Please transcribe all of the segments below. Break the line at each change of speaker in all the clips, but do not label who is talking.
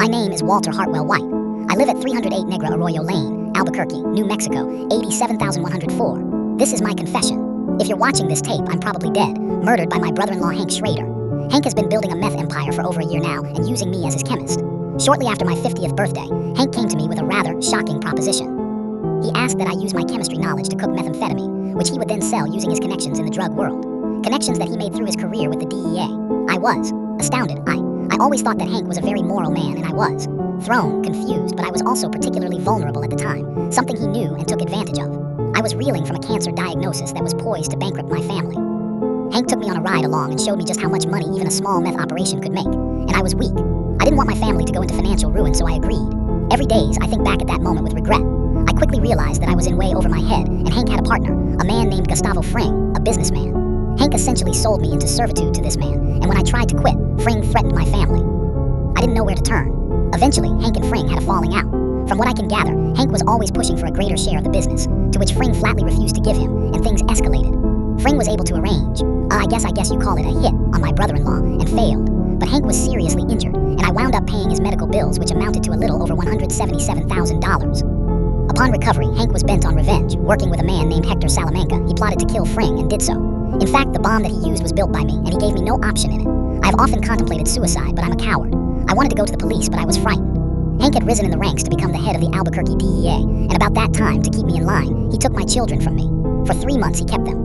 My name is Walter Hartwell White. I live at 308 Negra Arroyo Lane, Albuquerque, New Mexico, 87,104. This is my confession. If you're watching this tape, I'm probably dead, murdered by my brother-in-law Hank Schrader. Hank has been building a meth empire for over a year now and using me as his chemist. Shortly after my 50th birthday, Hank came to me with a rather shocking proposition. He asked that I use my chemistry knowledge to cook methamphetamine, which he would then sell using his connections in the drug world. Connections that he made through his career with the DEA. I was astounded. I always thought that Hank was a very moral man, and I was thrown, confused, but I was also particularly vulnerable at the time, something he knew and took advantage of. I was reeling from a cancer diagnosis that was poised to bankrupt my family. Hank took me on a ride along and showed me just how much money even a small meth operation could make, and I was weak. I didn't want my family to go into financial ruin, so I agreed. Every day, I think back at that moment with regret. I quickly realized that I was in way over my head, and Hank had a partner, a man named Gustavo Fring, a businessman. Hank essentially sold me into servitude to this man, and when I tried to quit, Fring threatened my family. I didn't know where to turn. Eventually, Hank and Fring had a falling out. From what I can gather, Hank was always pushing for a greater share of the business, to which Fring flatly refused to give him, and things escalated. Fring was able to arrange, I guess you call it a hit, on my brother-in-law, and failed. But Hank was seriously injured, and I wound up paying his medical bills, which amounted to a little over $177,000. Upon recovery, Hank was bent on revenge. Working with a man named Hector Salamanca, he plotted to kill Fring and did so. In fact, the bomb that he used was built by me, and he gave me no option in it. I've often contemplated suicide, but I'm a coward. I wanted to go to the police, but I was frightened. Hank had risen in the ranks to become the head of the Albuquerque DEA, and about that time, to keep me in line, he took my children from me. For 3 months, he kept them.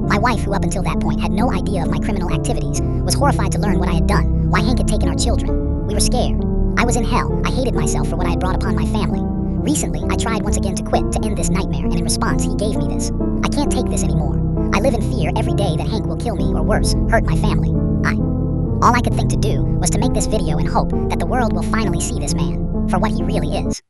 My wife, who up until that point had no idea of my criminal activities, was horrified to learn what I had done, why Hank had taken our children. We were scared. I was in hell. I hated myself for what I had brought upon my family. Recently, I tried once again to quit to end this nightmare, and in response, he gave me this. I can't take this anymore. I live in fear every day that Hank will kill me or worse, hurt my family. All I could think to do was to make this video and hope that the world will finally see this man for what he really is.